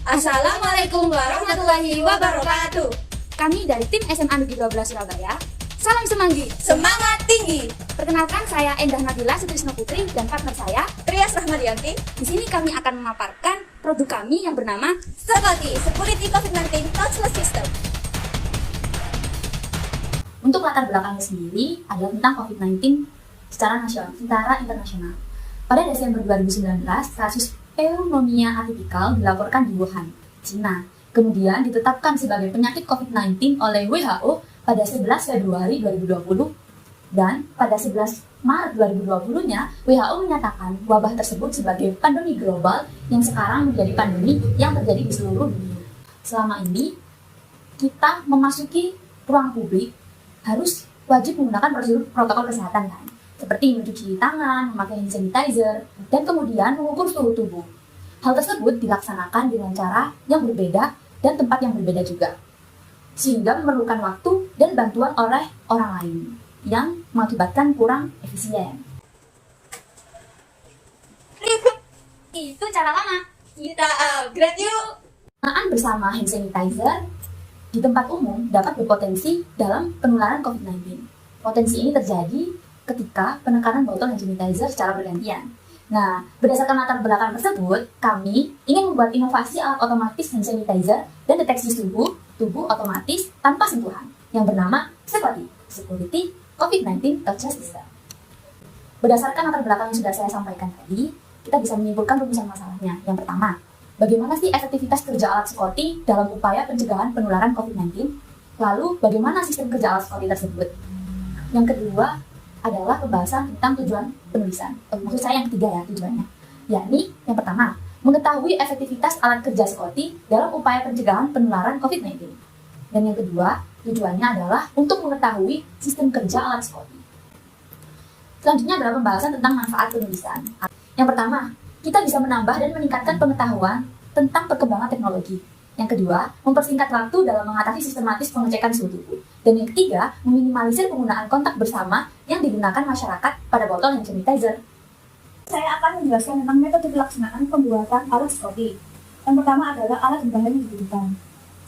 Assalamualaikum warahmatullahi wabarakatuh. Kami dari tim SMA Negeri 12 Surabaya. Salam semanggi, Semangat tinggi. perkenalkan saya Endah Nabila Sutrisno Putri dan partner saya. Trias Rahmadianti. Di sini kami akan memaparkan produk kami yang bernama Sekoti Security COVID-19 Touchless System. Untuk latar belakangnya sendiri adalah tentang COVID-19 secara internasional. Pada Desember 2019, kasus pneumonia atipikal dilaporkan di Wuhan, Cina. Kemudian ditetapkan sebagai penyakit COVID-19 oleh WHO pada 11 Februari 2020 dan pada 11 Maret 2020-nya WHO menyatakan wabah tersebut sebagai pandemi global yang sekarang menjadi pandemi yang terjadi di seluruh dunia. Selama ini kita memasuki ruang publik harus wajib menggunakan prosedur protokol kesehatan kan, seperti mencuci tangan, memakai hand sanitizer, dan kemudian mengukur suhu tubuh. Hal tersebut dilaksanakan dengan cara yang berbeda dan tempat yang berbeda juga, sehingga memerlukan waktu dan bantuan oleh orang lain yang mengakibatkan kurang efisien. Itu cara lama. Kita upgrade yuk. Penggunaan bersama hand sanitizer di tempat umum dapat berpotensi dalam penularan COVID-19. Potensi ini terjadi ketika penekanan botol hand sanitizer secara bergantian. Nah, berdasarkan latar belakang tersebut, kami ingin membuat inovasi alat otomatis hand sanitizer dan deteksi suhu tubuh otomatis tanpa sentuhan yang bernama Sekoti Security COVID-19 Touchless System. Berdasarkan latar belakang yang sudah saya sampaikan tadi, kita bisa menyimpulkan rumusan masalahnya. Yang pertama, bagaimana sih efektivitas kerja alat Sekoti dalam upaya pencegahan penularan COVID-19? Lalu, bagaimana sistem kerja alat Sekoti tersebut? Yang kedua adalah pembahasan tentang tujuan penulisan. Maksud saya yang ketiga ya tujuannya. Yakni, yang pertama, mengetahui efektivitas alat kerja Sekoti dalam upaya pencegahan penularan COVID-19. Dan yang kedua, tujuannya adalah untuk mengetahui sistem kerja alat Sekoti. Selanjutnya adalah pembahasan tentang manfaat penulisan. Yang pertama, kita bisa menambah dan meningkatkan pengetahuan tentang perkembangan teknologi. Yang kedua, mempersingkat waktu dalam mengatasi sistematis pengecekan suhu tubuh. Dan yang ketiga, meminimalisir penggunaan kontak bersama yang digunakan masyarakat pada botol hand sanitizer. Saya akan menjelaskan tentang metode pelaksanaan pembuatan alat Sekoti. Yang pertama adalah alat dan bahan yang dibutuhkan.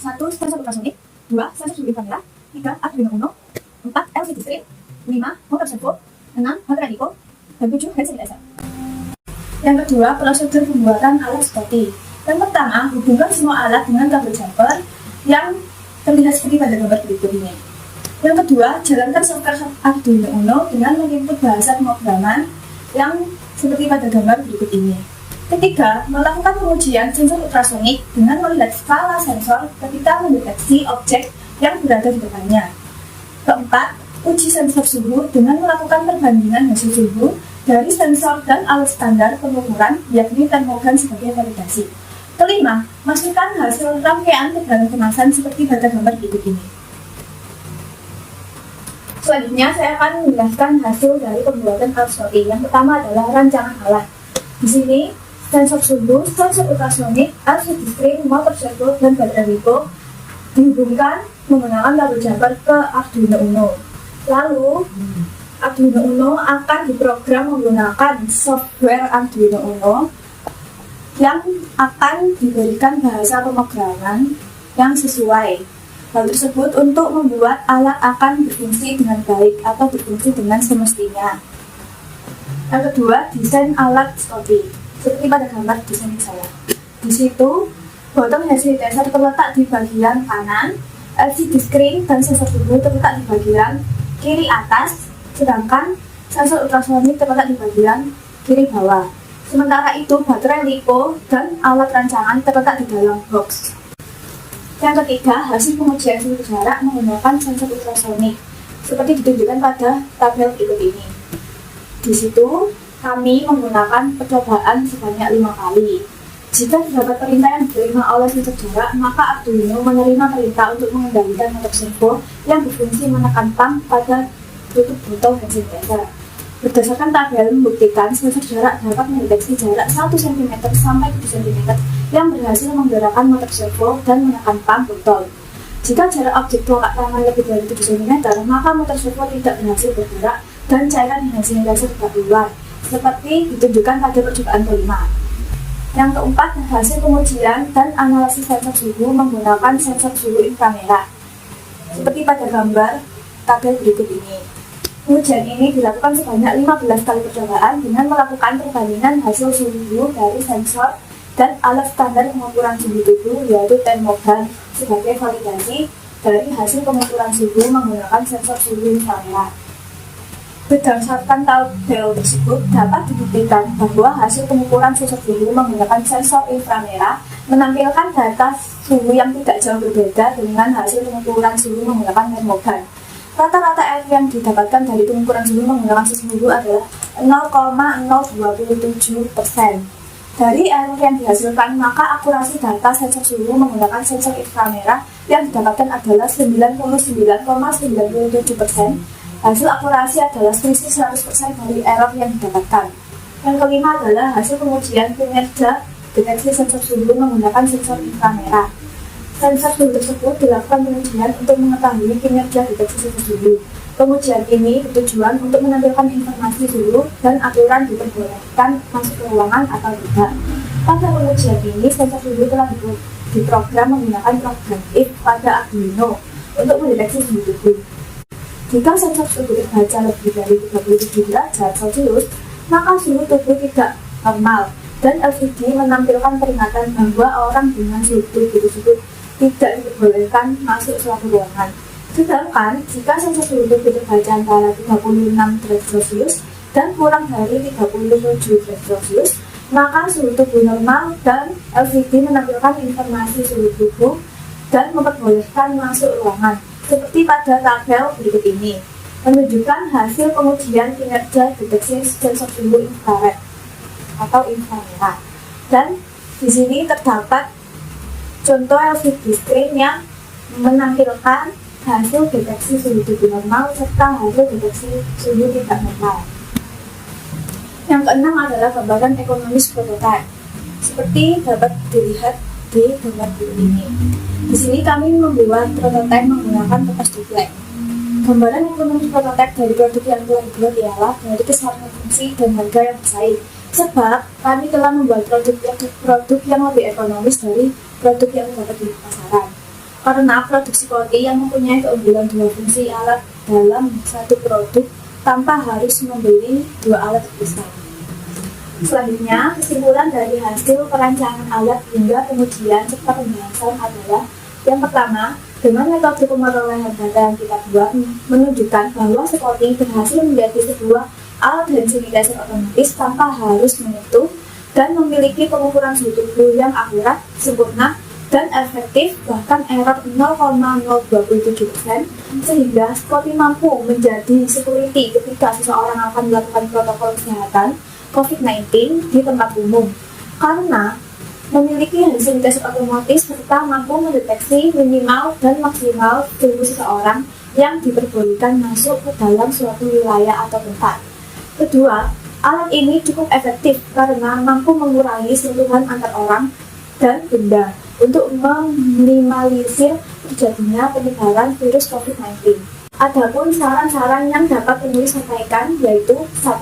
1. Sensor ultrasonik. 2. Sensor suhu kamera. 3. Arduino Uno. 4. LCD screen. 5. Motor servo. 6. Baterai Nico. Dan 7. Hand sanitizer. Yang kedua, prosedur pembuatan alat Sekoti. Yang pertama, hubungkan semua alat dengan kabel jumper yang terlihat seperti pada gambar berikut ini. Yang kedua, jalankan software Arduino Uno dengan menginput bahasa pemrograman yang seperti pada gambar berikut ini. Ketiga, melakukan pengujian sensor ultrasonik dengan melihat skala sensor ketika mendeteksi objek yang berada di depannya. Keempat, uji sensor suhu dengan melakukan perbandingan hasil suhu dari sensor dan alat standar pengukuran, yakni termogan sebagai validasi. Kelima, masukkan hasil rangkaian ke dalam kemasan seperti pada gambar berikut ini. Selanjutnya, saya akan menjelaskan hasil dari pembuatan alat Sekoti. Yang pertama adalah rancangan alat. Di sini, sensor suhu, sensor ultrasonik, LCD screen, motor servo, dan baterai Nico dihubungkan menggunakan kabel jumper ke Arduino Uno. Lalu, Arduino Uno akan diprogram menggunakan software Arduino Uno yang akan diberikan bahasa pemrograman yang sesuai. Hal tersebut untuk membuat alat akan berfungsi dengan baik atau berfungsi dengan semestinya. Yang kedua, desain alat Sekoti. Seperti pada gambar di samping saya. Di situ, botol hand sanitizer terletak di bagian kanan, LCD screen dan sensor suhu terletak di bagian kiri atas, sedangkan sensor ultrasonik terletak di bagian kiri bawah. Sementara itu, baterai Nico dan alat rancangan terletak di dalam box. Yang ketiga, hasil pengujian suhu jarak menggunakan sensor ultrasonik, seperti ditunjukkan pada tabel berikut ini. Di situ, kami menggunakan percobaan sebanyak 5 kali. Jika terdapat perintah yang diterima oleh sensor jarak, maka Arduino menerima perintah untuk mengendalikan motor servo yang berfungsi menekan pump pada tutup botol hand sanitizer. Berdasarkan tabel membuktikan sensor jarak dapat mendeteksi jarak 1 cm sampai 7 cm yang berhasil menggerakkan motor servo dan menekan pump botol. Jika jarak objek telapak tangan lebih dari 7 cm, maka motor servo tidak berhasil bergerak dan cairan hand sanitizer tidak keluar, seperti ditunjukkan pada percobaan kelima. Yang keempat, hasil pengujian dan analisis sensor suhu menggunakan sensor suhu inframerah. Seperti pada gambar tabel berikut ini. Pengujian ini dilakukan sebanyak 15 kali percobaan dengan melakukan perbandingan hasil suhu dari sensor dan alat standar pengukuran suhu tubuh yaitu termogan sebagai validasi dari hasil pengukuran suhu menggunakan sensor suhu inframerah. Berdasarkan tabel tersebut, dapat dibuktikan bahwa hasil pengukuran sensor suhu menggunakan sensor inframerah menampilkan data suhu yang tidak jauh berbeda dengan hasil pengukuran suhu menggunakan termogan. Rata-rata error yang didapatkan dari pengukuran suhu menggunakan sensor suhu adalah 0,027%. Dari error yang dihasilkan, maka akurasi data sensor suhu menggunakan sensor inframerah yang didapatkan adalah 99,97%. Hasil akurasi adalah selisih 100% dari error yang didapatkan. Yang kelima adalah hasil pengujian kinerja deteksi sensor suhu menggunakan sensor inframerah. Sensor suhu tersebut dilakukan pengujian untuk mengetahui kinerja deteksi sensor suhu. Pengujian ini bertujuan untuk menampilkan informasi suhu dan aturan diperbolehkan masuk ke ruangan atau tidak. Pada pengujian ini, sensor suhu telah diprogram menggunakan program if pada Arduino untuk mendeteksi suhu tubuh. Jika sensor suhu terbaca lebih dari 37 derajat Celcius, maka suhu tubuh tidak normal dan LCD menampilkan peringatan bahwa orang dengan suhu tubuh tersebut tidak diperbolehkan masuk suatu ruangan. Sedangkan jika sensor suhu tubuh terbaca antara 36 derajat Celcius dan kurang dari 37 derajat Celcius, maka suhu tubuh normal dan LCD menampilkan informasi suhu tubuh dan memperbolehkan masuk ruangan. Seperti pada tabel berikut ini, menunjukkan hasil pengujian kinerja deteksi sensor suhu infrared atau inframerah. Dan di sini terdapat contoh LCD screen yang menampilkan hasil deteksi suhu tubuh normal serta hasil deteksi suhu tidak normal. Yang keenam adalah gambaran ekonomis prototipe. Seperti dapat dilihat di gambar berikut ini. Di sini kami membuat prototipe menggunakan kertas duplek. Gambaran ekonomi prototipe dari produk yang telah dibuat ialah dari kesamaan fungsi dan harga yang bersaing. Sebab kami telah membuat produk yang lebih ekonomis dari produk yang dapat di pasaran. Karena produk Scotty yang mempunyai keunggulan dua fungsi alat dalam satu produk tanpa harus membeli dua alat terpisah. Selanjutnya, kesimpulan dari hasil perancangan alat hingga pengujian serta pembahasan adalah yang pertama, dengan metode pemerolehan data yang kita buat menunjukkan bahwa Scotty berhasil menjadi sebuah alat hand sanitizer otomatis tanpa harus menyentuh dan memiliki pengukuran suhu tubuh yang akurat, sempurna, dan efektif, bahkan error 0,027%, sehingga Scotty mampu menjadi security ketika seseorang akan melakukan protokol kesehatan COVID-19 di tempat umum karena memiliki hand sanitizer otomatis serta mampu mendeteksi minimal dan maksimal suhu seseorang yang diperbolehkan masuk ke dalam suatu wilayah atau tempat. Kedua, alat ini cukup efektif karena mampu mengurangi sentuhan antar orang dan benda untuk meminimalisir terjadinya penyebaran virus COVID-19. Adapun saran-saran yang dapat penulis sampaikan yaitu 1.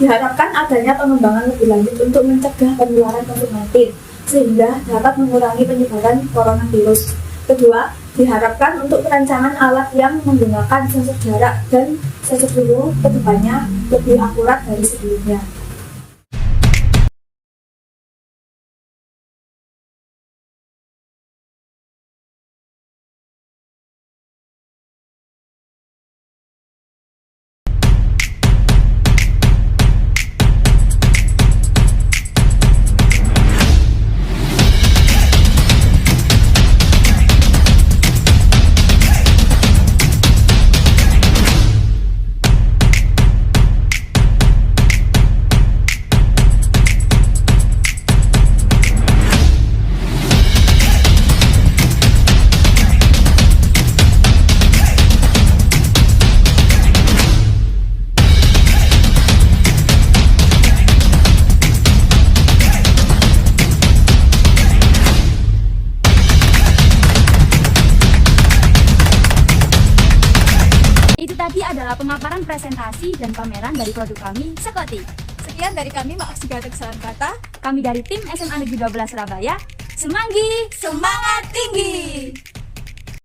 Diharapkan adanya pengembangan lebih lanjut untuk mencegah penularan COVID-19 sehingga dapat mengurangi penyebaran coronavirus. Kedua, diharapkan untuk perancangan alat yang menggunakan sensor jarak dan sensor suhu kedepannya lebih akurat dari sebelumnya. Tadi adalah pemaparan presentasi dan pameran dari produk kami, Scotty. Sekian dari kami, maaf jika ada kesalahan kata. Kami dari tim SMA Negeri 12 Surabaya, semanggi! Semangat tinggi!